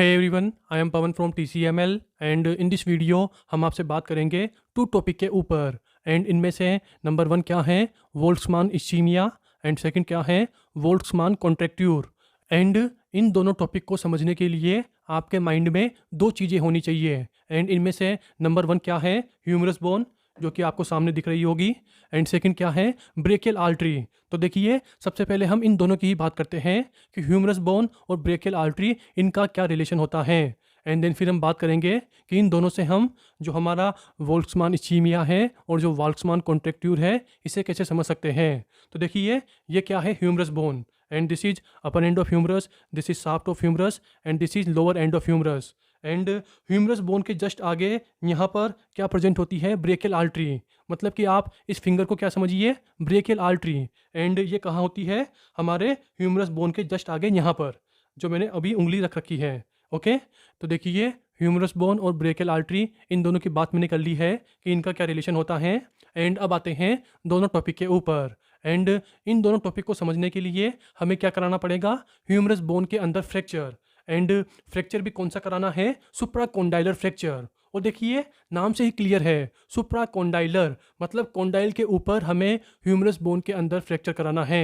Hey everyone, I am Pawan from TCML and in this video हम आपसे बात करेंगे टू टॉपिक के ऊपर एंड इनमें से नंबर 1 क्या है वोल्ट्समान इश्चीमिया एंड सेकंड क्या है वोल्ट्समान कॉन्ट्रैक्ट्यूर। एंड इन दोनों टॉपिक को समझने के लिए आपके माइंड में दो चीज़ें होनी चाहिए एंड इनमें से नंबर 1 क्या है ह्यूमरस बोन जो कि आपको सामने दिख रही होगी एंड सेकंड क्या है ब्रेकियल आर्टरी। तो देखिए सबसे पहले हम इन दोनों की ही बात करते हैं कि ह्यूमरस बोन और ब्रेकियल आर्टरी इनका क्या रिलेशन होता है एंड देन फिर हम बात करेंगे कि इन दोनों से हम जो हमारा वोल्क्समान इश्चीमिया है और जो वोल्क्समान कॉन्ट्रैक्ट्यूर है इसे कैसे समझ सकते हैं। तो देखिए ये क्या है humerus bone and this is upper end of humerus, this is shaft of humerus and this is lower end of humerus. And humerus bone के जस्ट आगे यहाँ पर क्या प्रेजेंट होती है ब्रेकियल आर्टरी। मतलब कि आप इस फिंगर को क्या समझिए ब्रेकियल आर्टरी एंड ये कहाँ होती है हमारे ह्यूमरस बोन के जस्ट आगे यहाँ पर जो मैंने अभी उंगली रख रखी है। ओके तो देखिए ह्यूमरस बोन और ब्रेकियल आर्टरी इन दोनों की बात मैंने कर ली है कि इनका क्या रिलेशन होता है। एंड अब आते हैं दोनों टॉपिक के ऊपर एंड इन दोनों टॉपिक को समझने के लिए हमें क्या कराना पड़ेगा ह्यूमरस बोन के अंदर फ्रैक्चर एंड फ्रैक्चर भी कौन सा कराना है सुप्राकोंडाइलर फ्रैक्चर। और देखिए नाम से ही क्लियर है सुप्राकोंडाइलर मतलब कोंडाइल के ऊपर हमें ह्यूमरस बोन के अंदर फ्रैक्चर कराना है।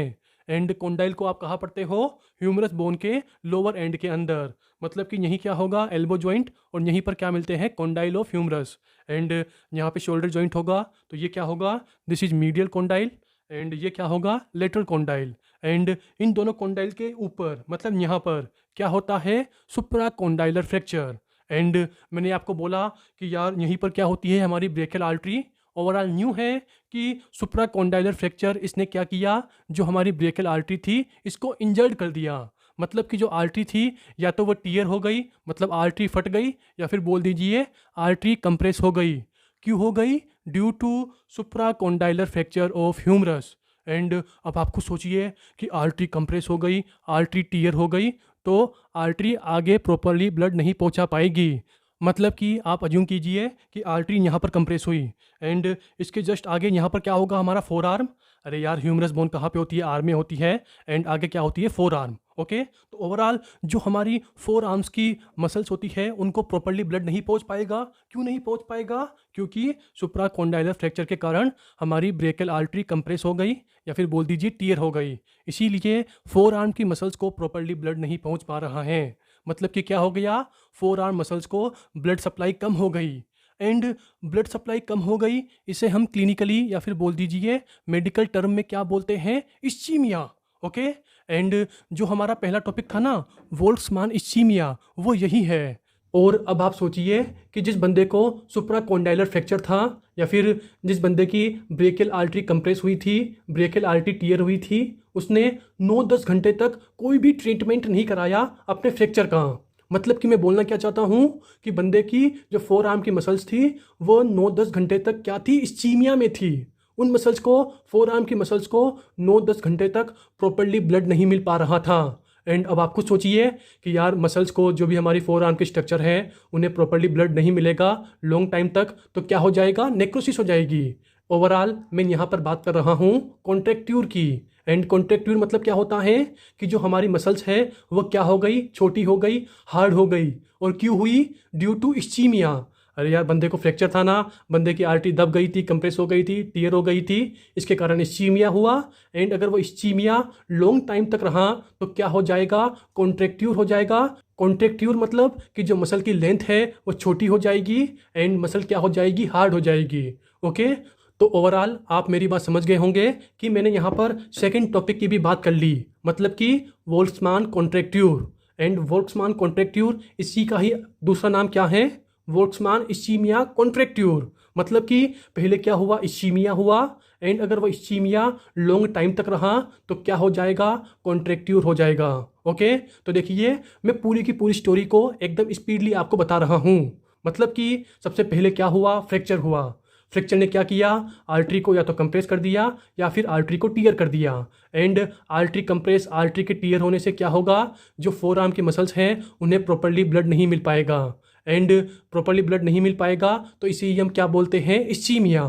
एंड कोंडाइल को आप कहाँ पढ़ते हो ह्यूमरस बोन के लोअर एंड के अंदर मतलब कि यहीं क्या होगा एल्बो जॉइंट और यहीं पर क्या मिलते हैं कोंडाइल ऑफ ह्यूमरस एंड यहाँ पे शोल्डर जॉइंट होगा तो ये क्या होगा this is medial condyle and ये क्या होगा लेटरल कोंडाइल। एंड इन दोनों कोंडाइल के ऊपर मतलब यहाँ पर क्या होता है सुप्राकोंडाइलर फ्रैक्चर। एंड मैंने आपको बोला कि यार यहीं पर क्या होती है हमारी ब्रेकियल आर्टरी। ओवरऑल न्यू है कि सुप्राकोंडाइलर फ्रैक्चर इसने क्या किया जो हमारी ब्रेकियल आर्टरी थी इसको इंजर्ड कर दिया। मतलब कि जो आर्टरी थी या तो वो टीयर हो गई मतलब आर्टरी फट गई या फिर बोल दीजिए आर्टरी कंप्रेस हो गई। क्यों हो गई due to supracondylar fracture of humerus. And अब आपको सोचिए कि आर्टरी कंप्रेस हो गई आर्टरी टीयर हो गई तो आर्टरी आगे प्रॉपरली ब्लड नहीं पहुंचा पाएगी। मतलब कि आप अज्यूम कीजिए कि आर्टरी यहाँ पर कंप्रेस हुई एंड इसके जस्ट आगे यहाँ पर क्या होगा हमारा फोर आर्म। अरे यार ह्यूमरस बोन कहाँ पे होती है आर्म में होती है एंड आगे क्या होती है फोर आर्म। ओके तो ओवरऑल जो हमारी फोर आर्म्स की मसल्स होती है उनको प्रॉपरली ब्लड नहीं पहुंच पाएगा। क्यों नहीं पहुंच पाएगा क्योंकि सुप्राकोंडाइलर फ्रैक्चर के कारण हमारी ब्रेकियल आर्टरी कंप्रेस हो गई या फिर बोल दीजिए टीयर हो गई। इसीलिए फोर आर्म की मसल्स को प्रॉपरली ब्लड नहीं पहुंच पा रहा है। मतलब कि क्या हो गया फोर आर्म मसल्स को ब्लड सप्लाई कम हो गई एंड ब्लड सप्लाई कम हो गई इसे हम क्लिनिकली या फिर बोल दीजिए मेडिकल टर्म में क्या बोलते हैं इश्चीमिया। ओके एंड जो हमारा पहला टॉपिक था ना वोल्ट्समान इश्चीमिया वो यही है। और अब आप सोचिए कि जिस बंदे को सुप्राकोंडाइलर फ्रैक्चर था या फिर जिस बंदे की ब्रेकियल आर्टरी कंप्रेस हुई थी ब्रेकियल आर्टरी टीयर हुई थी उसने 9-10 घंटे तक कोई भी ट्रीटमेंट नहीं कराया अपने फ्रैक्चर का। मतलब कि मैं बोलना क्या चाहता हूँ कि बंदे की जो फोर आर्म की मसल्स थी वो 9-10 घंटे तक क्या थी इश्चीमिया में थी। उन मसल्स को फोर आर्म की मसल्स को 9-10 घंटे तक प्रॉपरली ब्लड नहीं मिल पा रहा था। एंड अब आप खुद सोचिए कि यार मसल्स को जो भी हमारी फोर आर्म की स्ट्रक्चर है उन्हें प्रॉपरली ब्लड नहीं मिलेगा लॉन्ग टाइम तक तो क्या हो जाएगा नेक्रोसिस हो जाएगी। ओवरऑल मैं यहाँ पर बात कर रहा हूँ कॉन्ट्रैक्ट्यूर की एंड कॉन्ट्रैक्ट्यूर मतलब क्या होता है कि जो हमारी मसल्स है वो क्या हो गई छोटी हो गई हार्ड हो गई। और क्यों हुई ड्यू टू इश्चीमिया। अरे यार बंदे को फ्रैक्चर था ना बंदे की आर्टरी दब गई थी कंप्रेस हो गई थी टीयर हो गई थी इसके कारण इश्चीमिया हुआ। एंड अगर वो इश्चीमिया लॉन्ग टाइम तक रहा तो क्या हो जाएगा कॉन्ट्रैक्ट्यूर हो जाएगा। कॉन्ट्रैक्ट्यूर मतलब कि जो मसल की लेंथ है वो छोटी हो जाएगी एंड मसल क्या हो जाएगी हार्ड हो जाएगी। ओके तो ओवरऑल आप मेरी बात समझ गए होंगे कि मैंने यहाँ पर सेकंड टॉपिक की भी बात कर ली मतलब कि वोल्ट्समान कॉन्ट्रैक्ट्यूर। एंड वोल्ट्समान कॉन्ट्रैक्ट्यूर इसी का ही दूसरा नाम क्या है वोल्ट्समान इश्चीमिया कॉन्ट्रैक्ट्यूर। मतलब कि पहले क्या हुआ इश्चीमिया हुआ एंड अगर वो इश्चीमिया लॉन्ग टाइम तक रहा तो क्या हो जाएगा कॉन्ट्रैक्ट्यूर हो जाएगा। ओके तो देखिए मैं पूरी की पूरी स्टोरी को एकदम स्पीडली आपको बता रहा हूँ। मतलब कि सबसे पहले क्या हुआ फ्रैक्चर हुआ फ्रैक्चर ने क्या किया आर्टरी को या तो कंप्रेस कर दिया या फिर आर्टरी को टीयर कर दिया। एंड आर्टरी कंप्रेस आर्टरी के टीयर होने से क्या होगा जो फोर आर्म के मसल्स हैं उन्हें प्रॉपरली ब्लड नहीं मिल पाएगा एंड प्रॉपरली ब्लड नहीं मिल पाएगा तो इसे हम क्या बोलते हैं इश्चीमिया।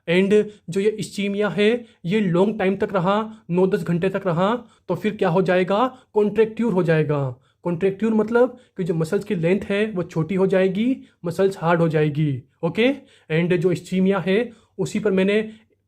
एंड जो ये इश्चीमिया है ये लॉन्ग टाइम तक रहा 9-10 घंटे तक रहा तो फिर क्या हो जाएगा कॉन्ट्रैक्ट्यूर हो जाएगा। कॉन्ट्रेक्ट्यूर मतलब कि जो मसल्स की लेंथ है वो छोटी हो जाएगी, मसल्स हार्ड हो जाएगी। ओके, एंड जो इस्चीमिया है उसी पर मैंने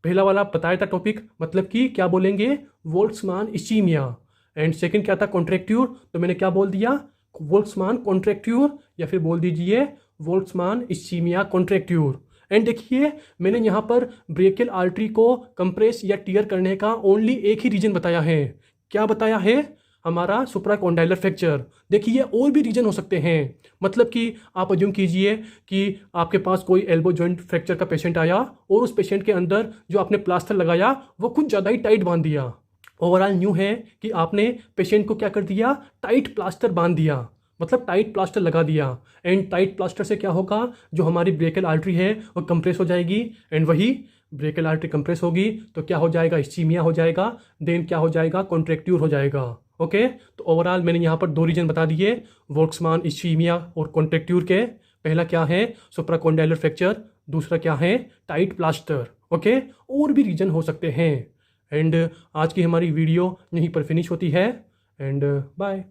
पहला वाला बताया था टॉपिक, मतलब कि क्या बोलेंगे, वोल्ट्समान इस्चीमिया। एंड सेकंड क्या था, कॉन्ट्रेक्ट्यूर, तो मैंने क्या बोल दिया, वोल्ट्समान कॉन्ट्रेक्ट्यूर, या फिर बोल दीजिए वोल्ट्समान इस्चीमिया कॉन्ट्रेक्ट्यूर। एंड देखिए मैंने यहाँ पर ब्रेकियल आर्टरी को कंप्रेस या टीयर करने का ओनली एक ही रीजन बताया है। क्या बताया है, हमारा सुप्राकॉन्डाइलर फ्रैक्चर। देखिए और भी रीजन हो सकते हैं, मतलब कि आप अज्यूम कीजिए कि आपके पास कोई एल्बो जॉइंट फ्रैक्चर का पेशेंट आया और उस पेशेंट के अंदर जो आपने प्लास्टर लगाया वो कुछ ज़्यादा ही टाइट बांध दिया। ओवरऑल न्यू है कि आपने पेशेंट को क्या कर दिया, टाइट प्लास्टर बांध दिया, मतलब टाइट प्लास्टर लगा दिया। एंड टाइट प्लास्टर से क्या होगा, जो हमारी ब्रेकियल आर्टरी है वो कंप्रेस हो जाएगी, एंड वही ब्रेकियल आर्टरी कंप्रेस होगी तो क्या हो जाएगा, इस्चीमिया हो जाएगा, देन क्या हो जाएगा, कॉन्ट्रेक्ट्यूर हो जाएगा। ओके, तो ओवरऑल मैंने यहाँ पर दो रीजन बता दिए, वोल्क्समान इस्चीमिया और कॉन्ट्रेक्ट्यूर के। पहला क्या है, सुप्राकॉन्डाइलर फ्रैक्चर, दूसरा क्या है, टाइट प्लास्टर। ओके, और भी रीजन हो सकते हैं। एंड आज की हमारी वीडियो यहीं पर फिनिश होती है, एंड बाय।